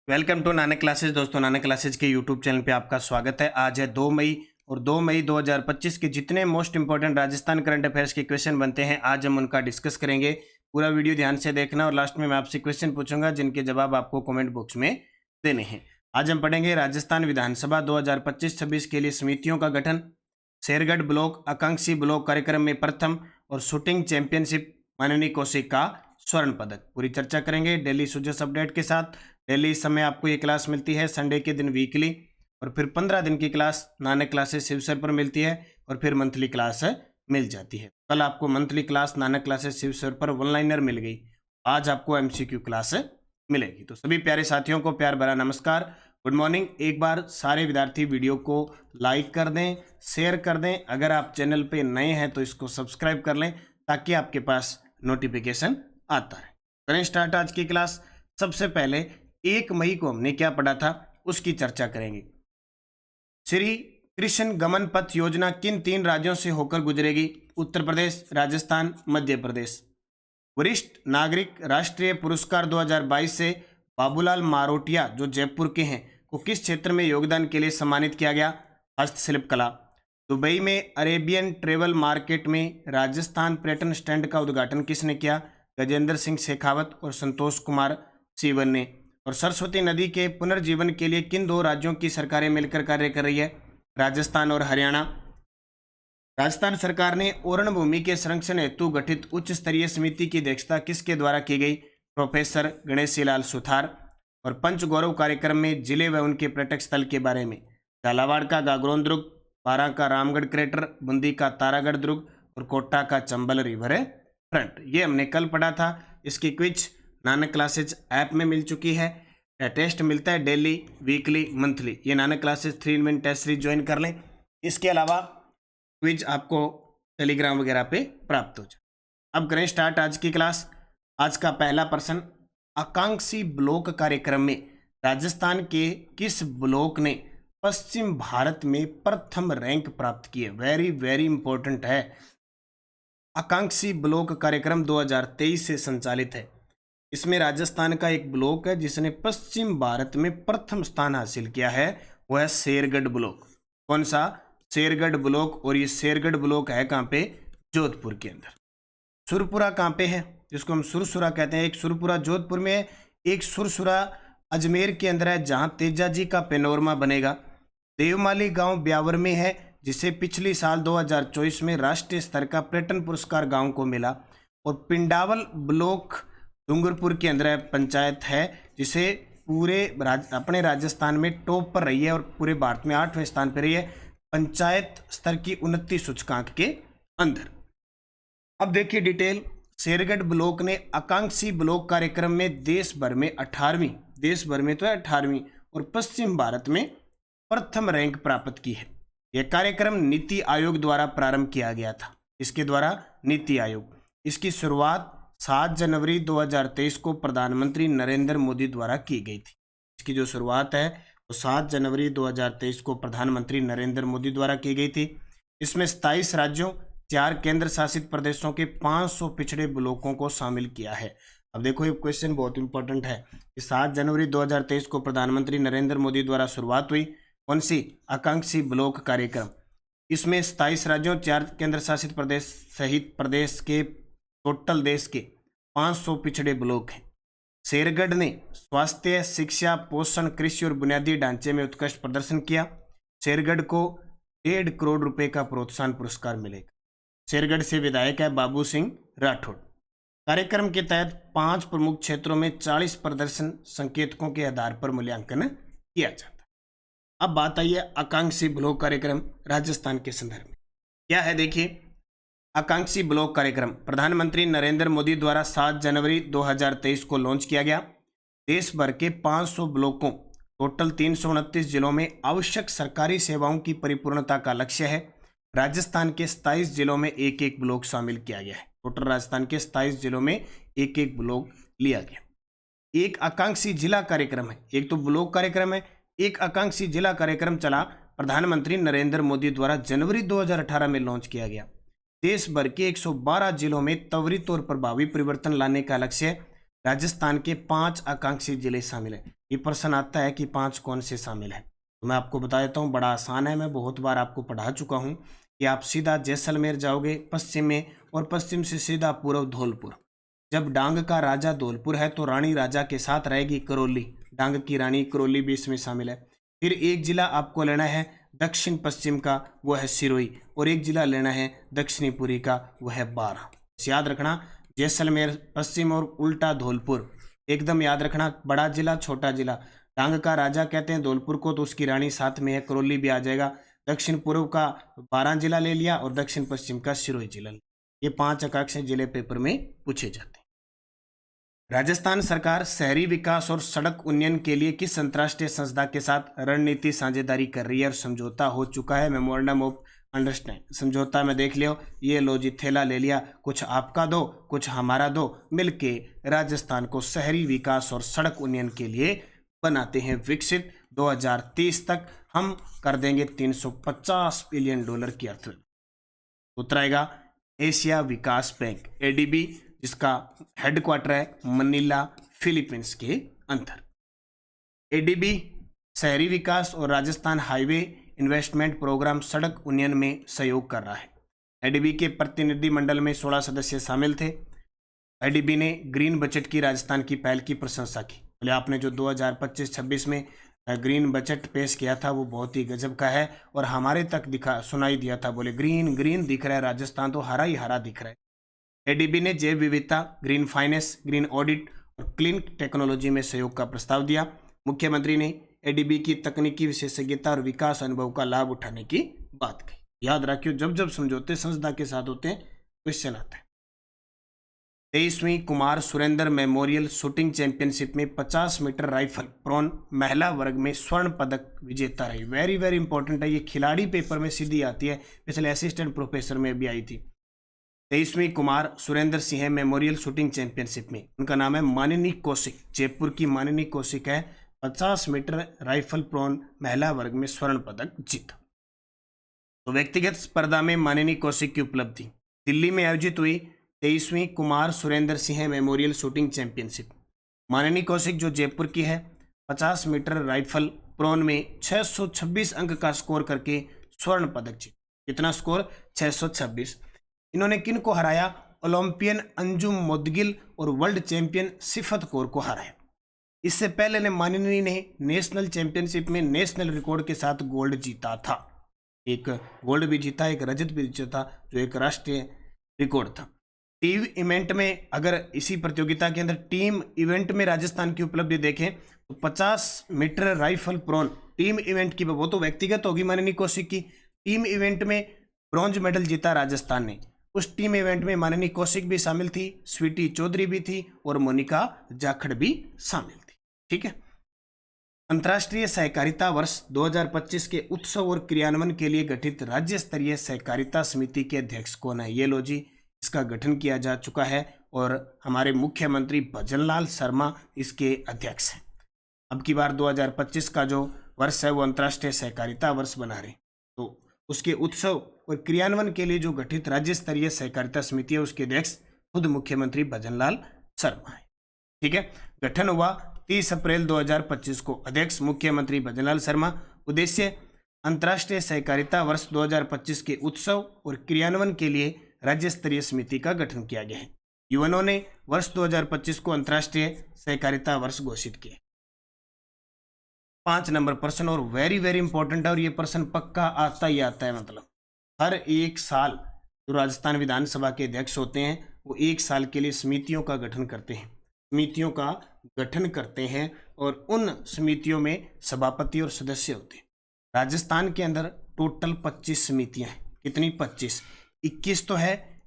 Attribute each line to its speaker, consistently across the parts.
Speaker 1: Welcome to Nanak classes. दोस्तों, Nanak classes के YouTube channel पे आपका स्वागत है। आज है 2 मई और 2 मई 2025 के जितने most important Rajasthan current affairs के क्वेश्चन बनते हैं आज हम उनका डिस्कस करेंगे। पूरा वीडियो ध्यान से देखना और लास्ट में मैं आपसे क्वेश्चन पूछूंगा जिनके जवाब आपको कमेंट बॉक्स में देने हैं। आज हम पढ़ेंगे राजस्थान विधानसभा 2025-26 के लिए समितियों का गठन, शेरगढ़ ब्लॉक आकांक्षी ब्लॉक कार्यक्रम में प्रथम और शूटिंग चैंपियनशिप माननीय कौशिक का स्वर्ण पदक। पूरी चर्चा करेंगे डेली सुजस अपडेट के साथ। डेली इस समय आपको ये क्लास मिलती है संडे के दिन वीकली, और फिर 15 दिन की क्लास नानक क्लासेस शिवसर पर मिलती है, और फिर मंथली क्लास मिल जाती है। कल आपको मंथली क्लास नानक क्लासेस शिवसर पर वन लाइनर मिल गई, आज आपको एमसीक्यू क्लास मिलेगी। तो सभी प्यारे साथियों को प्यार भरा नमस्कार, गुड मॉर्निंग। एक बार सारे विद्यार्थी वीडियो को लाइक कर दें, शेयर कर दें। अगर आप चैनल पे नए हैं तो इसको सब्सक्राइब कर लें ताकि आपके पास नोटिफिकेशन आता है। करें स्टार्ट आज की क्लास। सबसे पहले 1 मई को हमने क्या पढ़ा था उसकी चर्चा करेंगे। श्री कृष्ण गमन पथ योजना किन 3 राज्यों से होकर गुजरेगी? उत्तर प्रदेश, राजस्थान, मध्य प्रदेश। वरिष्ठ नागरिक राष्ट्रीय पुरस्कार 2022 से बाबूलाल मारोटिया जो जयपुर के हैं को किस क्षेत्र में योगदान के लिए सम्मानित किया गया? हस्तशिल्प कला। दुबई में अरेबियन ट्रेवल मार्केट में राजस्थान पर्यटन स्टैंड का उद्घाटन किसने किया? गजेंद्र सिंह शेखावत और संतोष कुमार सीवन ने। और सरस्वती नदी के पुनर्जीवन के लिए किन 2 राज्यों की सरकारें मिलकर कार्य कर रही है? राजस्थान और हरियाणा। राजस्थान सरकार ने ओरण भूमि के संरक्षण हेतु गठित उच्च स्तरीय समिति की अध्यक्षता किसके द्वारा की गई? प्रोफेसर गणेशी लाल सुथार। और पंच गौरव कार्यक्रम में जिले व उनके पर्यटक स्थल के बारे में झालावाड़ का गागरोन दुर्ग, बारां का रामगढ़ क्रेटर, बूंदी का तारागढ़ दुर्ग और कोटा का चंबल रिवर फ्रंट। ये हमने कल पढ़ा था। इसकी क्विज नानक क्लासेज ऐप में मिल चुकी है। टेस्ट मिलता है डेली, वीकली, मंथली। ये Nanak classes 3-in-1 test series join कर लें। इसके अलावा क्विज आपको टेलीग्राम वगैरह पे प्राप्त हो जाए। अब करें स्टार्ट आज की क्लास। आज का पहला प्रश्न, आकांक्षी ब्लॉक कार्यक्रम में राजस्थान के किस ब्लॉक ने पश्चिम भारत में प्रथम रैंक प्राप्त की है? वेरी वेरी इंपॉर्टेंट है। आकांक्षी ब्लॉक कार्यक्रम 2023 से संचालित है। इसमें राजस्थान का एक ब्लॉक है जिसने पश्चिम भारत में प्रथम स्थान हासिल किया है, वह है शेरगढ़ ब्लॉक। कौन सा? शेरगढ़ ब्लॉक। और ये शेरगढ़ ब्लॉक है कहाँ पे? जोधपुर के अंदर। सुरपुरा कहाँ पे है? जिसको हम सुरसुरा कहते हैं। एक सुरपुरा जोधपुर में है, एक सुरसुरा अजमेर के अंदर है जहाँ तेजाजी का पेनोरमा बनेगा। देवमाली गांव ब्यावर में है जिसे पिछली साल 2024 में राष्ट्रीय स्तर का पर्यटन पुरस्कार गांव को मिला। और पिंडावल ब्लॉक डूंगरपुर के अंदर पंचायत है जिसे अपने राजस्थान में टॉप पर रही है और पूरे भारत में 8वें स्थान पर रही है पंचायत स्तर की उन्नति सूचकांक के अंदर। अब देखिए डिटेल। शेरगढ़ ब्लॉक ने आकांक्षी ब्लॉक कार्यक्रम में देश भर में 18वीं, देश भर में तो है 18वीं, और पश्चिम भारत में प्रथम रैंक प्राप्त की है। यह कार्यक्रम नीति आयोग द्वारा प्रारंभ किया गया था। इसके द्वारा नीति आयोग। इसकी शुरुआत 7 जनवरी 2023 को प्रधानमंत्री नरेंद्र मोदी द्वारा की गई थी। इसकी जो शुरुआत है वो 7 जनवरी 2023 को प्रधानमंत्री नरेंद्र मोदी द्वारा की गई थी। इसमें 27 राज्यों, 4 केंद्र शासित प्रदेशों के 500 पिछड़े ब्लॉकों को शामिल किया है। अब देखो ये क्वेश्चन बहुत इंपॉर्टेंट है। 7 जनवरी 2023 को प्रधानमंत्री नरेंद्र मोदी द्वारा शुरुआत हुई कौन सी? आकांक्षी ब्लॉक कार्यक्रम। इसमें 27 राज्यों, 4 केंद्र शासित प्रदेश सहित प्रदेश के टोटल देश के 500 पिछड़े ब्लॉक हैं। शेरगढ़ ने स्वास्थ्य, शिक्षा, पोषण, कृषि और बुनियादी ढांचे में उत्कृष्ट प्रदर्शन किया। शेरगढ़ को 1.5 करोड़ रुपए का प्रोत्साहन पुरस्कार मिलेगा। शेरगढ़ से विधायक है बाबू सिंह राठौड़। कार्यक्रम के तहत 5 प्रमुख क्षेत्रों में 40 प्रदर्शन संकेतकों के आधार पर मूल्यांकन किया जाता है। अब बात आई है आकांक्षी ब्लॉक कार्यक्रम राजस्थान के संदर्भ में क्या है। देखिए, आकांक्षी ब्लॉक कार्यक्रम प्रधानमंत्री नरेंद्र मोदी द्वारा 7 जनवरी 2023 को लॉन्च किया गया। देश भर के 500 ब्लॉकों, टोटल 329 जिलों में आवश्यक सरकारी सेवाओं की परिपूर्णता का लक्ष्य है। राजस्थान के 27 जिलों में एक एक ब्लॉक शामिल किया गया है। टोटल राजस्थान के 27 जिलों में एक एक ब्लॉक लिया गया। एक आकांक्षी जिला कार्यक्रम है। एक तो ब्लॉक कार्यक्रम है, एक आकांक्षी जिला कार्यक्रम चला प्रधानमंत्री नरेंद्र मोदी द्वारा जनवरी 2018 में लॉन्च किया गया। देश भर के 112 जिलों में त्वरित और प्रभावी परिवर्तन लाने का लक्ष्य राजस्थान के 5 आकांक्षी जिले शामिल हैं। ये प्रश्न आता है कि 5 कौन से शामिल हैं, तो मैं आपको बता देता हूँ, बड़ा आसान है, मैं बहुत बार आपको पढ़ा चुका हूँ कि आप सीधा जैसलमेर जाओगे पश्चिम में, और पश्चिम से सीधा पूर्व धौलपुर। जब डांग का राजा धौलपुर है तो रानी राजा के साथ रहेगी करौली, डांग की रानी करौली भी इसमें शामिल है। फिर एक जिला आपको लेना है दक्षिण पश्चिम का, वो है सिरोही, और एक जिला लेना है दक्षिणी पूर्वी का, वो है बारा। याद रखना, जैसलमेर पश्चिम और उल्टा धौलपुर, एकदम याद रखना, बड़ा जिला छोटा जिला। डांग का राजा कहते हैं धौलपुर को, तो उसकी रानी साथ में है, करौली भी आ जाएगा। दक्षिण पूर्व का बारा जिला ले लिया और दक्षिण पश्चिम का सिरोही जिला। ये 5 आकांक्षी जिले पेपर में पूछे जाते हैं। राजस्थान सरकार शहरी विकास और सड़क उन्नयन के लिए किस अंतर्राष्ट्रीय संस्था के साथ रणनीति साझेदारी कर रही है और समझौता हो चुका है? Memorandum of understand. समझौता में देख लियो, ये लो जी थैला ले लिया, कुछ आपका दो कुछ हमारा दो, मिलके राजस्थान को शहरी विकास और सड़क उन्नयन के लिए बनाते हैं विकसित। 2030 तक हम कर देंगे $350 बिलियन की अर्थव्यवस्था। उत्तर आएगा एशिया विकास बैंक एडीबी, जिसका हेडक्वार्टर है मनीला, फिलीपींस के अंदर। एडीबी शहरी विकास और राजस्थान हाईवे इन्वेस्टमेंट प्रोग्राम सड़क उन्नयन में सहयोग कर रहा है। एडीबी के प्रतिनिधि मंडल में 16 सदस्य शामिल थे। एडीबी ने ग्रीन बजट की राजस्थान की पहल की प्रशंसा की। बोले आपने जो 2025-26 में ग्रीन बजट पेश किया था वो बहुत ही गजब का है, और हमारे तक सुनाई दिया था, बोले ग्रीन ग्रीन दिख रहा है, राजस्थान तो हरा ही हरा दिख रहा है। एडीबी ने जैव विविधता, ग्रीन फाइनेंस, ग्रीन ऑडिट और क्लीन टेक्नोलॉजी में सहयोग का प्रस्ताव दिया। मुख्यमंत्री ने एडीबी की तकनीकी विशेषज्ञता और विकास अनुभव का लाभ उठाने की बात कही। याद रखियो, जब जब समझौते संस्था के साथ होते हैं क्वेश्चन आता है। 23वीं Kumar Surendra memorial shooting championship में 50 मीटर राइफल प्रोन महिला वर्ग में स्वर्ण पदक विजेता रही। वेरी वेरी इंपॉर्टेंट है, ये खिलाड़ी पेपर में सीधी आती है, पिछले असिस्टेंट प्रोफेसर में भी आई थी। 23वीं Kumar Surendra Singh memorial shooting championship में, उनका नाम है मानिनी कौशिक, जयपुर की मानिनी कौशिक है, 50 मीटर राइफल प्रोन महिला वर्ग में स्वर्ण पदक जीता। तो व्यक्तिगत स्पर्धा में मानिनी कौशिक की उपलब्धि। दिल्ली में आयोजित हुई 23वीं Kumar Surendra Singh memorial shooting championship, Manini Kaushik जो जयपुर की है, 50 मीटर राइफल प्रोन में 626 अंक का स्कोर करके स्वर्ण पदक जीता। कितना स्कोर? 626। इन्होंने किन को हराया? ओलंपियन अंजुम मोदगिल और वर्ल्ड चैंपियन सिफत कौर को हराया। इससे पहले ने मानिनी ने नेशनल चैंपियनशिप में नेशनल रिकॉर्ड के साथ गोल्ड जीता था। एक गोल्ड भी जीता, एक रजत भी जीता, जो एक राष्ट्रीय रिकॉर्ड था। टीम इवेंट में, अगर इसी प्रतियोगिता के अंदर टीम इवेंट में राजस्थान की उपलब्धि देखें तो 50 meter rifle prone team event की, वो तो व्यक्तिगत होगी मानिनी कौशिक की, टीम इवेंट में ब्रॉन्ज मेडल जीता राजस्थान ने। उस टीम इवेंट में मानिनी कौशिक भी शामिल थी, स्वीटी चौधरी भी थी और मोनिका जाखड़ भी शामिल थी। ठीक है। अंतर्राष्ट्रीय सहकारिता वर्ष 2025 के उत्सव और क्रियान्वयन के लिए गठित राज्य स्तरीय सहकारिता समिति के अध्यक्ष कौन है? ये लो जी, इसका गठन किया जा चुका है और हमारे मुख्यमंत्री भजनलाल शर्मा इसके अध्यक्ष हैं। अब की बार 2025 का जो वर्ष है वो अंतर्राष्ट्रीय सहकारिता वर्ष बना रहे, तो उसके उत्सव और क्रियान्वयन के लिए जो गठित राज्य स्तरीय सहकारिता समिति है उसके अध्यक्ष खुद मुख्यमंत्री भजनलाल शर्मा है। ठीक है। गठन हुआ 30 अप्रैल 2025 को, अध्यक्ष मुख्यमंत्री भजनलाल शर्मा। उद्देश्य, अंतर्राष्ट्रीय सहकारिता वर्ष 2025 के उत्सव और क्रियान्वयन के लिए राज्य स्तरीय समिति का गठन किया गया है। यूएनओ ने वर्ष 2025 को अंतर्राष्ट्रीय सहकारिता वर्ष घोषित किया। 5 नंबर प्रश्न, और वेरी वेरी इंपॉर्टेंट है, और ये प्रश्न पक्का आता ही आता है। मतलब हर एक साल जो राजस्थान विधानसभा के अध्यक्ष होते हैं वो 1 साल के लिए समितियों का गठन करते हैं, समितियों का गठन करते हैं, और उन समितियों में सभापति और सदस्य होते हैं। राजस्थान के अंदर टोटल 25 समितियां हैं। कितनी? 25। 21 तो है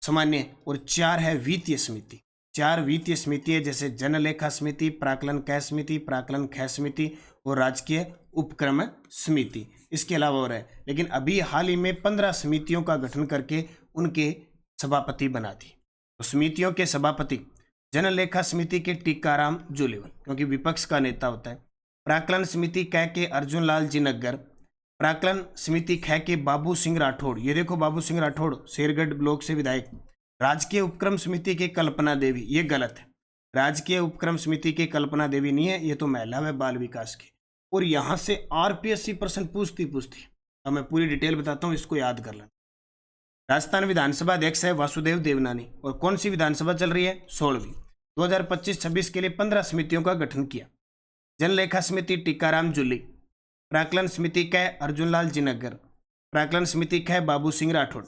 Speaker 1: सामान्य और 4 है वित्तीय समिति। 4 वित्तीय समिति है, जैसे जनलेखा समिति, प्राक्कलन कै समिति, प्राक्कलन कै समिति और राजकीय उपक्रम समिति। इसके अलावा और है, लेकिन अभी हाल ही में 15 समितियों का गठन करके उनके सभापति बना दिए। तो समितियों के सभापति, जनलेखा समिति के टीकाराम जूलीवल, क्योंकि विपक्ष का नेता होता है। प्राक्कलन समिति कै के अर्जुन लाल जी नग्गर। प्राक्कलन समिति कै के बाबू सिंह राठौड़, ये देखो बाबू सिंह राठौड़ शेरगढ़ ब्लॉक से विधायक। राजकीय उपक्रम समिति के कल्पना देवी, ये गलत है, राजकीय उपक्रम समिति की कल्पना देवी नहीं है, ये तो महिला व बाल विकास की। और यहाँ से आरपीएससी प्रश्न पूछती अब मैं पूरी डिटेल बताता हूँ, इसको याद कर लेना। राजस्थान विधानसभा अध्यक्ष है वासुदेव देवनानी। और कौन सी विधानसभा चल रही है? 16वीं। 2025-26 के लिए 15 समितियों का गठन किया। जनलेखा समिति टीकाराम जूली, प्राकलन समिति क अर्जुनलाल जिनगर, प्राकलन समिति क बाबू सिंह राठौड़,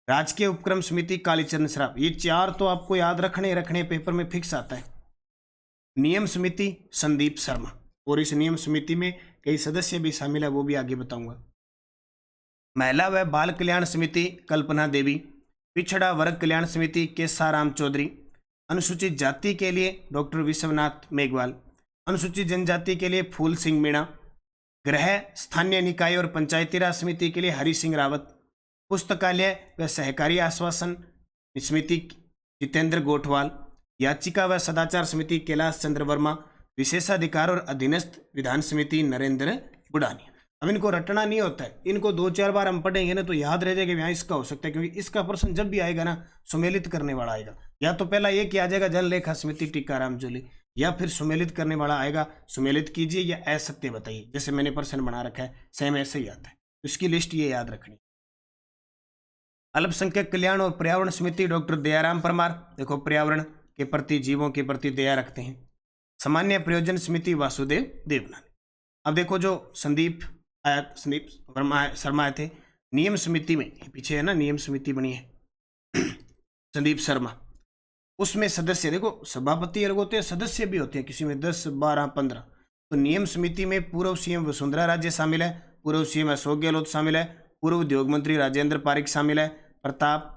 Speaker 1: राजकीय उपक्रम समिति कालीचरण श्राफ। ये 4 तो आपको याद रखने पेपर में फिक्स आता है। नियम समिति संदीप शर्मा, और इस नियम समिति में कई सदस्य भी शामिल है, वो भी आगे बताऊंगा। महिला व बाल कल्याण समिति कल्पना देवी, पिछड़ा वर्ग कल्याण समिति केसाराम चौधरी, अनुसूचित जाति के लिए डॉक्टर विश्वनाथ मेघवाल, अनुसूचित जनजाति के लिए फूल सिंह मीणा, गृह स्थानीय निकाय और पंचायती राज समिति के लिए हरि सिंह रावत, पुस्तकालय व सहकारी आश्वासन समिति जितेंद्र गोठवाल, याचिका व सदाचार समिति कैलाश चंद्र वर्मा, विशेषाधिकार और अधीनस्थ विधान समिति नरेंद्र बुढ़ानिया। अब इनको रटना नहीं होता है, इनको 2-4 बार हम पढ़ेंगे ना तो याद रह जाएगा यहाँ इसका हो सकता है, क्योंकि इसका प्रश्न जब भी आएगा ना सुमेलित करने वाला आएगा। या तो पहला ये किया जाएगा जनलेखा समिति टीकाराम जूली, या फिर सुमेलित करने वाला आएगा सुमेलित कीजिए या असत्य बताइए, जैसे मैंने प्रश्न बना रखा है सेम ऐसे ही आता है। इसकी लिस्ट ये याद रखनी। अल्पसंख्यक कल्याण और पर्यावरण समिति डॉक्टर दयाराम परमार, देखो पर्यावरण के प्रति जीवों के प्रति दया रखते हैं। सामान्य प्रयोजन समिति वासुदेव देवनानी। अब देखो जो संदीप शर्मा आए थे नियम समिति में, पीछे है ना नियम समिति बनी है संदीप शर्मा, उसमें सदस्य देखो सभापति अलग होते हैं, सदस्य भी होते हैं, किसी में 10, 12, 15। तो नियम समिति में पूर्व सीएम वसुंधरा राजे शामिल है, पूर्व सीएम अशोक गहलोत शामिल है, पूर्व उद्योग मंत्री राजेंद्र पारिक शामिल है, प्रताप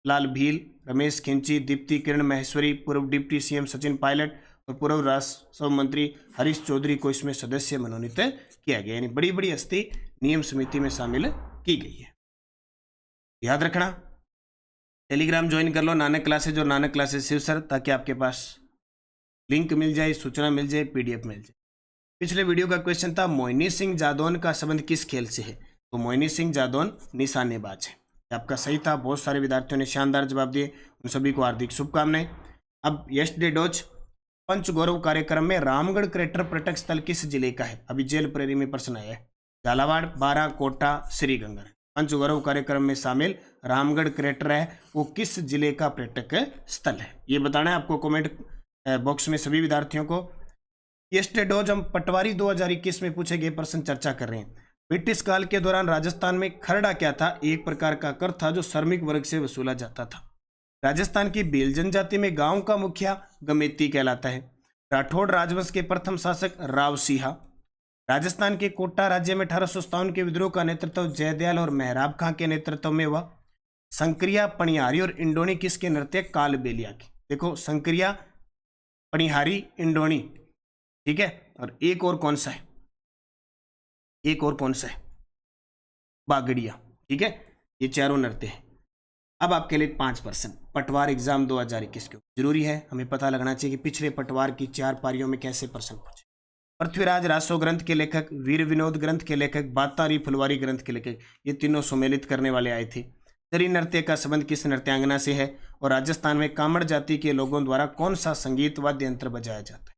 Speaker 1: लाल भील, रमेश खिंची, दीप्ति किरण महेश्वरी, पूर्व डिप्टी सीएम सचिन पायलट और पूर्व राजस्व मंत्री हरीश चौधरी को इसमें सदस्य मनोनीत किया गया। यानी बड़ी बड़ी हस्ती नियम समिति में शामिल की गई है। याद रखना, टेलीग्राम ज्वाइन कर लो नानक क्लासेज और नानक क्लासेज शिव सर, ताकि आपके पास लिंक मिल जाए, सूचना मिल जाए, पीडीएफ मिल जाए। पिछले वीडियो का क्वेश्चन था मोहिनी सिंह जादौन का संबंध किस खेल से है? तो मोहिनी सिंह जादौन निशानेबाज है। आपका सही था, बहुत सारे विद्यार्थियों ने शानदार जवाब दिए, उन सभी को हार्दिक शुभकामनाएं। अब यस्टरडे डोज पंच गौरव कार्यक्रम में रामगढ़ क्रेटर पर्यटक स्थल किस जिले का है? अभी जेल प्रेरी में प्रश्न आया है। झालावाड़, बारा, कोटा, श्रीगंगा। पंच गौरव कार्यक्रम में शामिल रामगढ़ क्रेटर है, वो किस जिले का पर्यटक स्थल है? ये बताना है आपको कमेंट बॉक्स में सभी विद्यार्थियों को। यस्टरडे डोज हम पटवारी 2021 में पूछे गए प्रश्न चर्चा कर रहे हैं। ब्रिटिश काल के दौरान राजस्थान में खरड़ा क्या था? एक प्रकार का कर था जो श्रमिक वर्ग से वसूला जाता था। राजस्थान की भील जनजाति में गांव का मुखिया गमेती कहलाता है। राठौड़ राजवंश के प्रथम शासक राव सिंहा। राजस्थान के कोटा राज्य में 1857 के विद्रोह का नेतृत्व जयदयाल और मेहराब खां के नेतृत्व में हुआ। संक्रिया, पणिहारी और इंडोनी किसके नृत्य? कालबेलिया की। देखो संक्रिया, पणिहारी, इंडोनी, ठीक है। और एक और कौन सा है? एक और कौन सा है? बागड़िया, ठीक है। ये चारों नृत्य हैं। अब आपके लिए 5% पटवार एग्जाम 2021 के जरूरी है, हमें पता लगना चाहिए कि पिछले पटवार की 4 पारियों में कैसे प्रश्न पूछे। पृथ्वीराज रासो ग्रंथ के लेखक, वीर विनोद ग्रंथ के लेखक, बातारी फुलवारी ग्रंथ के लेखक, ये तीनों सुमेलित करने वाले आए थे। तरी नृत्य का संबंध किस नृत्यांगना से है? और राजस्थान में कामड़ जाति के लोगों द्वारा कौन सा संगीत वाद्य यंत्र बजाया जाता है?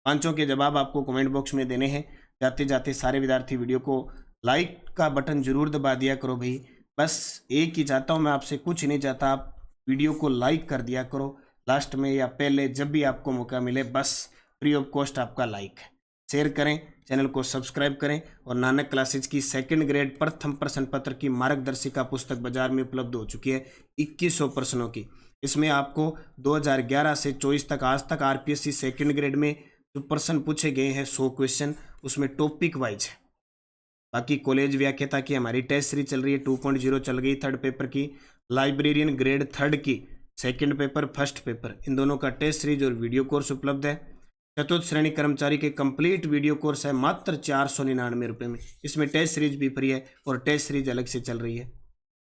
Speaker 1: पांचों के जवाब आपको कमेंट बॉक्स में देने हैं। जाते जाते सारे विद्यार्थी वीडियो को लाइक का बटन जरूर दबा दिया करो भाई। बस एक ही चाहता हूँ मैं आपसे, कुछ नहीं चाहता, आप वीडियो को लाइक कर दिया करो लास्ट में या पहले, जब भी आपको मौका मिले। बस फ्री ऑफ कॉस्ट आपका लाइक है। शेयर करें, चैनल को सब्सक्राइब करें। और नानक क्लासेज की 2nd ग्रेड प्रथम प्रश्न पत्र की मार्गदर्शिका पुस्तक बाजार में उपलब्ध हो चुकी है 2100 प्रश्नों की। इसमें आपको 2011 से 24 तक आज तक आरपीएससी 2nd ग्रेड में जो प्रश्न पूछे गए हैं 100 क्वेश्चन, उसमें टॉपिक वाइज है। बाकी कॉलेज व्याख्याता की हमारी टेस्ट सीरीज चल रही है, 2.0 चल गई 3rd पेपर की। लाइब्रेरियन ग्रेड 3rd की 2nd पेपर 1st पेपर, इन दोनों का टेस्ट सीरीज और वीडियो कोर्स उपलब्ध है। चतुर्थ श्रेणी कर्मचारी के कंप्लीट वीडियो कोर्स है मात्र 499 रुपये में। इसमें टेस्ट सीरीज भी फ्री है और टेस्ट सीरीज अलग से चल रही है।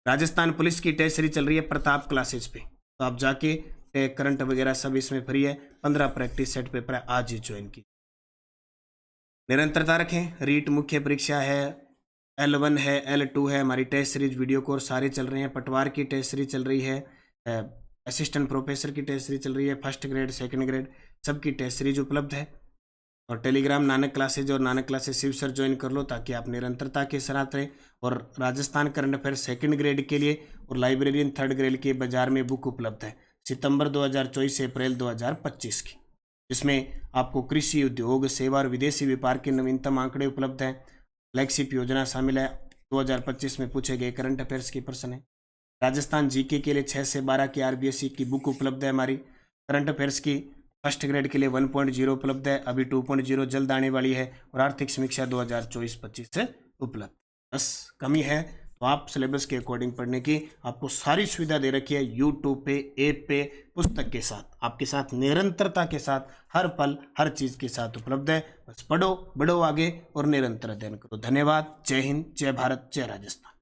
Speaker 1: राजस्थान पुलिस की टेस्ट सीरीज चल रही है प्रताप क्लासेज पे, तो आप जाके करंट वगैरह सब इसमें फ्री है। 15 प्रैक्टिस सेट पेपर है, आज ही ज्वाइन की। निरंतरता रखें। रीट मुख्य परीक्षा है, L1 है, L2 है, हमारी टेस्ट सीरीज वीडियो कोर्स सारे चल रहे हैं। पटवार की टेस्ट सीरीज चल रही है, असिस्टेंट प्रोफेसर की टेस्ट सीरीज चल रही है, 1st ग्रेड 2nd ग्रेड। सबकी टेस्ट सीरीज उपलब्ध है। और टेलीग्राम नानक क्लासेज और Nanak classes Shiv sir join कर लो ताकि आप निरंतरता के साथ रहें। और Rajasthan current affair second grade के लिए और लाइब्रेरियन थर्ड ग्रेड के बाजार में बुक उपलब्ध है सितंबर 2024 से अप्रैल 2025 की, जिसमें आपको कृषि, उद्योग, सेवा और विदेशी व्यापार के नवीनतम आंकड़े उपलब्ध हैं। फ्लैगशिप योजना शामिल है। 2025 में पूछे गए करंट अफेयर्स के प्रश्न है। राजस्थान जीके के लिए 6 से 12 की आरबीएसई की बुक उपलब्ध है हमारी। करंट अफेयर्स की फर्स्ट ग्रेड के लिए 1.0 उपलब्ध है, अभी 2.0 जल्द आने वाली है। और आर्थिक समीक्षा 2024-25 से उपलब्ध। बस कमी है तो आप सिलेबस के अकॉर्डिंग पढ़ने की आपको सारी सुविधा दे रखी है यूट्यूब पे, ऐप पे, पुस्तक के साथ, आपके साथ निरंतरता के साथ, हर पल हर चीज़ के साथ उपलब्ध है। बस पढ़ो, बढ़ो आगे और निरंतर अध्ययन करो। धन्यवाद। जय हिंद, जय भारत, जय राजस्थान।